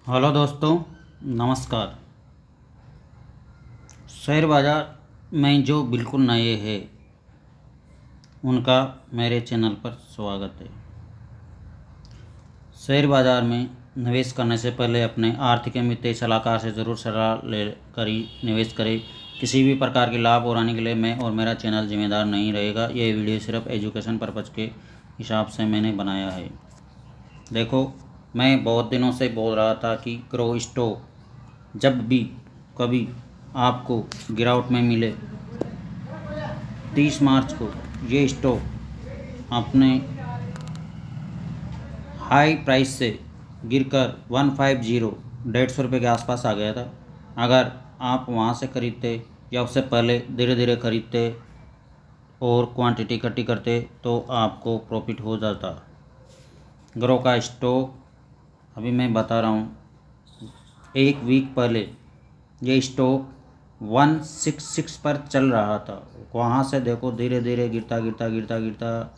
Hello दोस्तों, नमस्कार। Share बाज़ार में जो बिल्कुल नए हैं उनका मेरे चैनल पर स्वागत है। शेयर बाज़ार में निवेश करने से पहले अपने आर्थिक एवं वित्तीय सलाहकार से ज़रूर सलाह ले कर ही निवेश करें। किसी भी प्रकार की लाभ उड़ाने के लिए मैं और मेरा चैनल जिम्मेदार नहीं रहेगा। यह वीडियो सिर्फ एजुकेशन पर्पज़ के हिसाब से मैंने बनाया है। देखो, मैं बहुत दिनों से बोल रहा था कि ग्रो स्टॉक जब भी कभी आपको गिरावट में मिले, 30 मार्च को ये स्टॉक अपने हाई प्राइस से गिरकर 150 ₹150 के आसपास आ गया था। अगर आप वहाँ से खरीदते या उससे पहले धीरे धीरे खरीदते और क्वांटिटी इकट्ठी करते तो आपको प्रॉफिट हो जाता। ग्रो का स्टॉक अभी मैं बता रहा हूँ, एक वीक पहले ये स्टॉक 166 पर चल रहा था। वहाँ से देखो धीरे धीरे गिरता गिरता गिरता गिरता,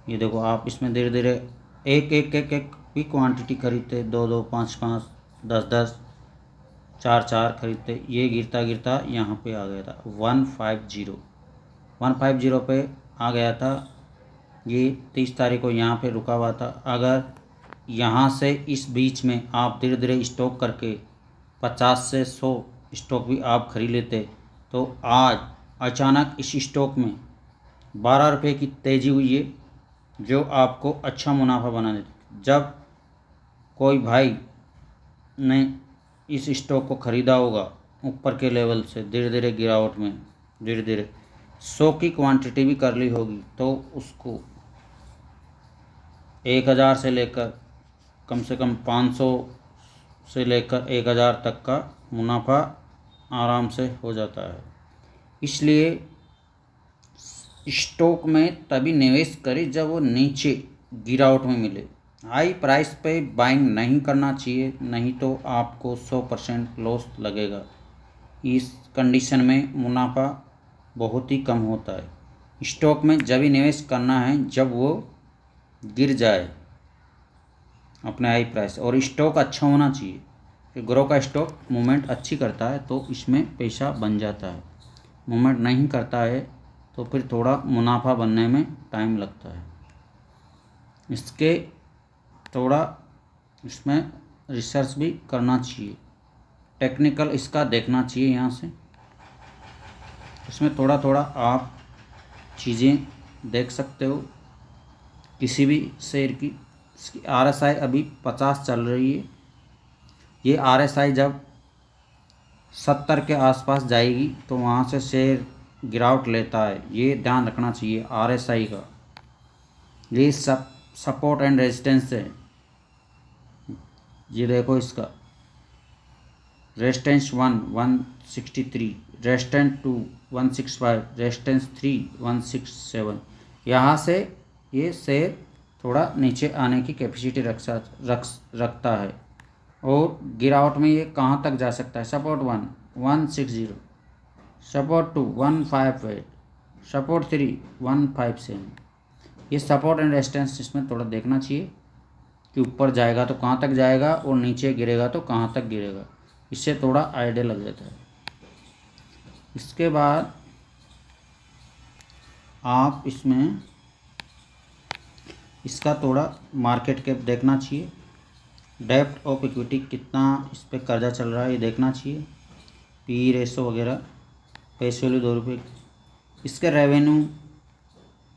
ये देखो आप इसमें धीरे धीरे एक एक एक एक भी क्वांटिटी खरीदते, 2-2, 5-5, 10-10, 4-4 खरीदते, ये गिरता गिरता यहाँ पे आ गया था 150 पे आ गया था। ये 30 तारीख को यहाँ पे रुका हुआ था। अगर यहाँ से इस बीच में आप धीरे धीरे स्टॉक करके 50 से 100 स्टॉक भी आप खरीद लेते तो आज अचानक इस स्टॉक में 12 रुपये की तेज़ी हुई है, जो आपको अच्छा मुनाफा बना देती। जब कोई भाई ने इस स्टॉक को ख़रीदा होगा ऊपर के लेवल से, धीरे धीरे गिरावट में धीरे धीरे 100 की क्वांटिटी भी कर ली होगी तो उसको 1000 से लेकर कम से कम 500 से लेकर 1000 तक का मुनाफा आराम से हो जाता है। इसलिए स्टॉक में तभी निवेश करें जब वो नीचे गिरावट में मिले। हाई प्राइस पे बाइंग नहीं करना चाहिए, नहीं तो आपको 100% लॉस लगेगा। इस कंडीशन में मुनाफा बहुत ही कम होता है। स्टॉक में जब भी निवेश करना है जब वो गिर जाए अपने हाई प्राइस, और स्टॉक अच्छा होना चाहिए कि ग्रो का स्टॉक मूवमेंट अच्छी करता है तो इसमें पैसा बन जाता है। मूवमेंट नहीं करता है तो फिर थोड़ा मुनाफा बनने में टाइम लगता है। इसके थोड़ा इसमें रिसर्च भी करना चाहिए, टेक्निकल इसका देखना चाहिए। यहाँ से इसमें थोड़ा थोड़ा आप चीज़ें देख सकते हो। किसी भी शेयर की इसकी RSI अभी 50 चल रही है। ये RSI जब 70 के आसपास जाएगी तो वहाँ से शेयर गिरावट लेता है, ये ध्यान रखना चाहिए। RSI का ये सपोर्ट एंड रेजिस्टेंस है। ये देखो इसका रेजिस्टेंस 1 163, रेजिस्टेंस 2 165, रेजिस्टेंस 3 167। यहाँ से ये शेयर थोड़ा नीचे आने की कैपेसिटी रखता है। और गिरावट में ये कहाँ तक जा सकता है? Support 1 160, support 2 158, support 3 157। ये सपोर्ट एंड रेजिस्टेंस इसमें थोड़ा देखना चाहिए कि ऊपर जाएगा तो कहाँ तक जाएगा और नीचे गिरेगा तो कहाँ तक गिरेगा। इससे थोड़ा आइडिया लग जाता है। इसके बाद आप इसमें इसका थोड़ा मार्केट कैप देखना चाहिए। डेप्ट ऑफ इक्विटी कितना इस पर कर्जा चल रहा है ये देखना चाहिए। PE रेशो वगैरह, पैसे वैल्यू 2 रुपये। इसके रेवेन्यू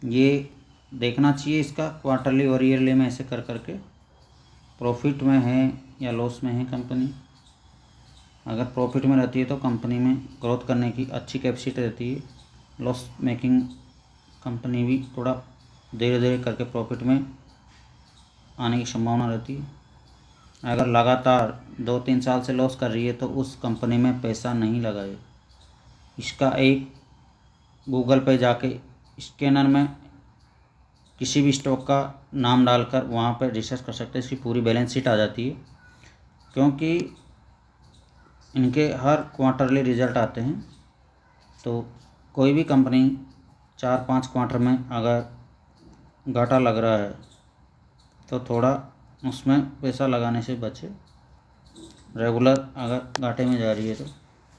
ये देखना चाहिए। इसका क्वार्टरली और ईयरली में ऐसे कर करके प्रॉफिट में है या लॉस में है कंपनी। अगर प्रॉफिट में रहती है तो कंपनी में ग्रोथ करने की अच्छी कैपेसिटी रहती है। लॉस मेकिंग कंपनी भी थोड़ा धीरे धीरे करके प्रॉफिट में आने की संभावना रहती है। अगर लगातार 2-3 साल से लॉस कर रही है तो उस कंपनी में पैसा नहीं लगाए। इसका एक गूगल पे जाके स्कैनर में किसी भी स्टॉक का नाम डालकर वहाँ पर रिसर्च कर सकते हैं। इसकी पूरी बैलेंस शीट आ जाती है, क्योंकि इनके हर क्वार्टरली रिजल्ट आते हैं। तो कोई भी कंपनी 4-5 क्वार्टर में अगर घाटा लग रहा है तो थोड़ा उसमें पैसा लगाने से बचे। रेगुलर अगर घाटे में जा रही है तो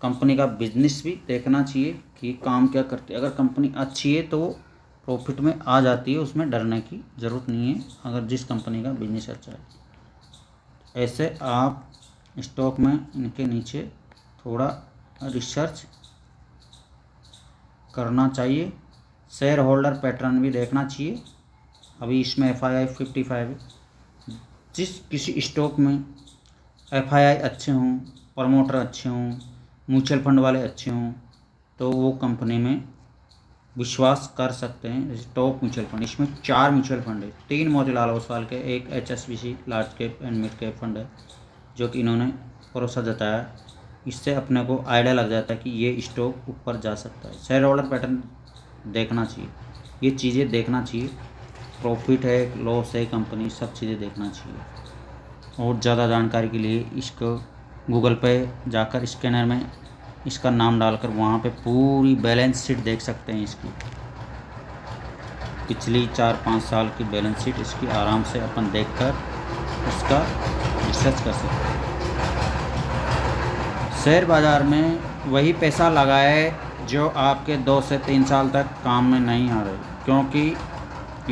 कंपनी का बिजनेस भी देखना चाहिए कि काम क्या करती है। अगर कंपनी अच्छी है तो वो प्रॉफिट में आ जाती है, उसमें डरने की ज़रूरत नहीं है अगर जिस कंपनी का बिजनेस अच्छा है। ऐसे आप स्टॉक में इनके नीचे थोड़ा रिसर्च करना चाहिए। शेयर होल्डर पैटर्न भी देखना चाहिए। अभी इसमें FII 55 है। जिस किसी स्टॉक में FII अच्छे हों, प्रमोटर अच्छे हों, म्यूचुअल फंड वाले अच्छे हों तो वो कंपनी में विश्वास कर सकते हैं। जैसे टॉप म्यूचुअल फंड, इसमें 4 म्यूचुअल फंड है, 3 मोतीलाल ओसवाल के, एक HSBC large cap and mid cap fund है जो कि इन्होंने भरोसा जताया। इससे अपने को आइडिया लग जाता है कि ये स्टॉक ऊपर जा सकता है। शेयर होल्डर पैटर्न देखना चाहिए, ये चीज़ें देखना चाहिए, प्रॉफिट है लॉस है कंपनी, सब चीज़ें देखना चाहिए। और ज़्यादा जानकारी के लिए इसको गूगल पे जाकर स्कैनर में इसका नाम डालकर वहाँ पे पूरी बैलेंस शीट देख सकते हैं। इसकी पिछली 4-5 साल की बैलेंस शीट इसकी आराम से अपन देखकर इसका रिसर्च कर सकते हैं। शेयर बाज़ार में वही पैसा लगाए जो आपके 2 से 3 साल तक काम में नहीं आ रहे, क्योंकि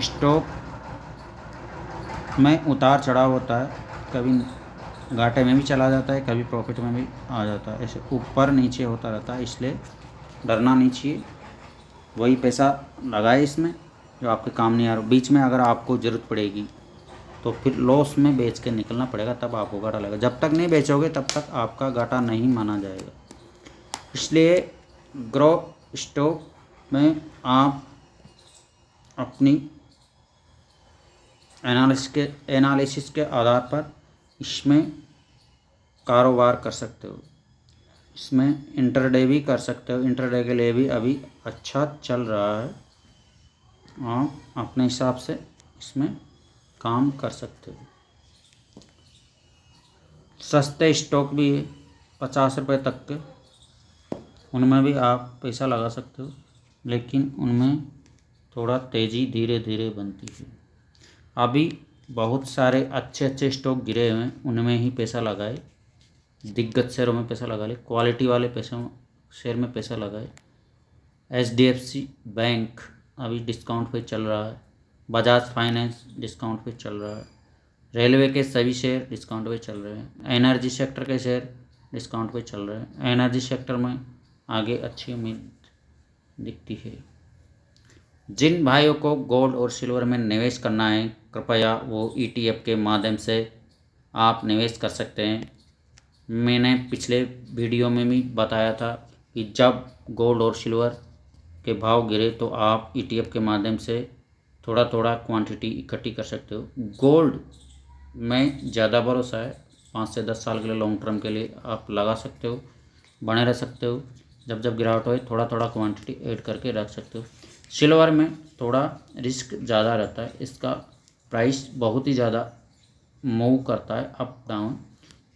स्टॉक में उतार चढ़ाव होता है, कभी घाटे में भी चला जाता है, कभी प्रॉफिट में भी आ जाता है, ऐसे ऊपर नीचे होता रहता है। इसलिए डरना नहीं चाहिए, वही पैसा लगाए इसमें जो आपके काम नहीं आ रहा। बीच में अगर आपको ज़रूरत पड़ेगी तो फिर लॉस में बेच के निकलना पड़ेगा, तब आपको घाटा लगेगा। जब तक नहीं बेचोगे तब तक आपका घाटा नहीं माना जाएगा। इसलिए ग्रो स्टॉक में आप अपनी एनालिसिस के आधार पर इसमें कारोबार कर सकते हो। इसमें इंटरडे भी कर सकते हो, इंटरडे के लिए भी अभी अच्छा चल रहा है, आप अपने हिसाब से इसमें काम कर सकते हो। सस्ते स्टॉक भी है 50 रुपये तक के, उनमें भी आप पैसा लगा सकते हो, लेकिन उनमें थोड़ा तेज़ी धीरे धीरे बनती है। अभी बहुत सारे अच्छे अच्छे स्टॉक गिरे हुए हैं, उनमें ही पैसा लगाए, दिग्गज शेयरों में पैसा लगा ले, क्वालिटी वाले पैसों शेयर में पैसा लगाए। HDFC बैंक अभी डिस्काउंट पे चल रहा है, बजाज फाइनेंस डिस्काउंट पे चल रहा है, रेलवे के सभी शेयर डिस्काउंट पे चल रहे हैं, एनर्जी सेक्टर के शेयर डिस्काउंट पे चल रहे हैं। एनर्जी सेक्टर में आगे अच्छी उम्मीद दिखती है। जिन भाइयों को गोल्ड और सिल्वर में निवेश करना है कृपया वो ETF के माध्यम से आप निवेश कर सकते हैं। मैंने पिछले वीडियो में भी बताया था कि जब गोल्ड और सिल्वर के भाव गिरे तो आप ETF के माध्यम से थोड़ा थोड़ा क्वांटिटी इकट्ठी कर सकते हो। गोल्ड में ज़्यादा भरोसा है, 5 से 10 साल के लिए लॉन्ग टर्म के लिए आप लगा सकते हो, बने रह सकते हो। जब जब गिरावट हो थोड़ा थोड़ा क्वांटिटी ऐड करके रख सकते हो। सिल्वर में थोड़ा रिस्क ज़्यादा रहता है, इसका प्राइस बहुत ही ज़्यादा मूव करता है अप डाउन,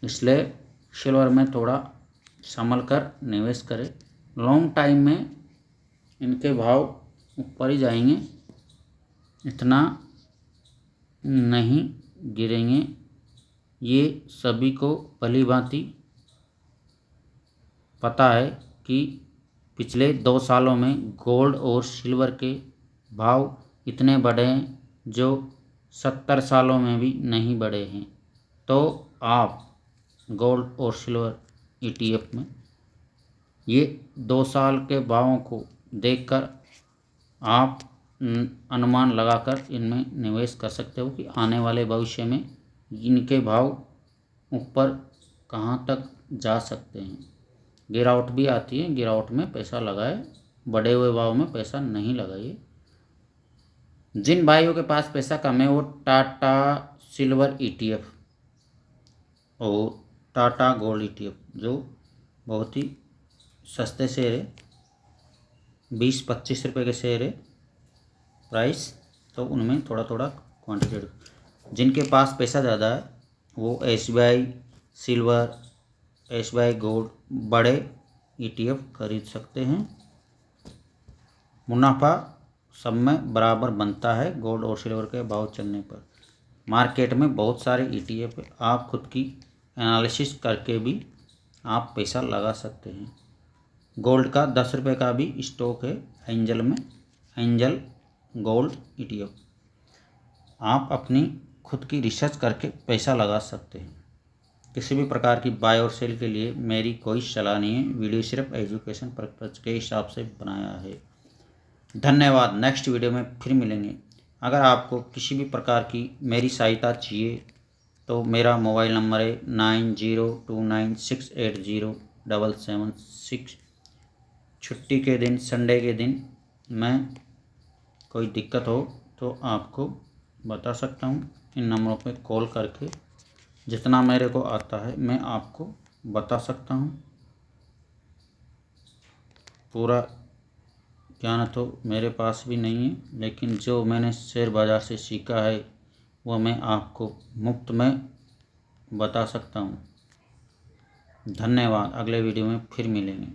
इसलिए सिल्वर में थोड़ा संभल कर निवेश करें। लॉन्ग टाइम में इनके भाव ऊपर ही जाएंगे, इतना नहीं गिरेंगे, ये सभी को भली भांति पता है कि पिछले 2 सालों में गोल्ड और सिल्वर के भाव इतने बढ़े हैं जो 70 सालों में भी नहीं बढ़े हैं। तो आप गोल्ड और सिल्वर ETF में ये 2 साल के भावों को देखकर आप अनुमान लगाकर इनमें निवेश कर सकते हो कि आने वाले भविष्य में इनके भाव ऊपर कहाँ तक जा सकते हैं। गिरावट भी आती है, गिरावट में पैसा लगाए, बढ़े हुए भाव में पैसा नहीं लगाइए। जिन भाइयों के पास पैसा कम है वो टाटा सिल्वर ETF और टाटा गोल्ड ETF जो बहुत ही सस्ते शेयर है, 20-25 रुपये के शेयर है प्राइस, तो उनमें थोड़ा थोड़ा क्वांटिटी। जिनके पास पैसा ज़्यादा है वो SBI सिल्वर, SBI गोल्ड बड़े ETF खरीद सकते हैं। मुनाफा सब में बराबर बनता है गोल्ड और सिल्वर के भाव चलने पर। मार्केट में बहुत सारे ETF है, आप खुद की एनालिसिस करके भी आप पैसा लगा सकते हैं। गोल्ड का 10 रुपये का भी स्टॉक है एंजल में, एंजल गोल्ड ETF। आप अपनी खुद की रिसर्च करके पैसा लगा सकते हैं। किसी भी प्रकार की बाय और सेल के लिए मेरी कोई सलाह नहीं है। वीडियो सिर्फ एजुकेशन पर्पज के हिसाब से बनाया है। धन्यवाद। नेक्स्ट वीडियो में फिर मिलेंगे। अगर आपको किसी भी प्रकार की मेरी सहायता चाहिए तो मेरा मोबाइल नंबर है 9029680776। छुट्टी के दिन, संडे के दिन मैं कोई दिक्कत हो तो आपको बता सकता हूँ। इन नंबरों पे कॉल करके जितना मेरे को आता है मैं आपको बता सकता हूँ। पूरा ज्ञान तो मेरे पास भी नहीं है, लेकिन जो मैंने शेयर बाज़ार से सीखा है वह मैं आपको मुफ्त में बता सकता हूँ। धन्यवाद। अगले वीडियो में फिर मिलेंगे।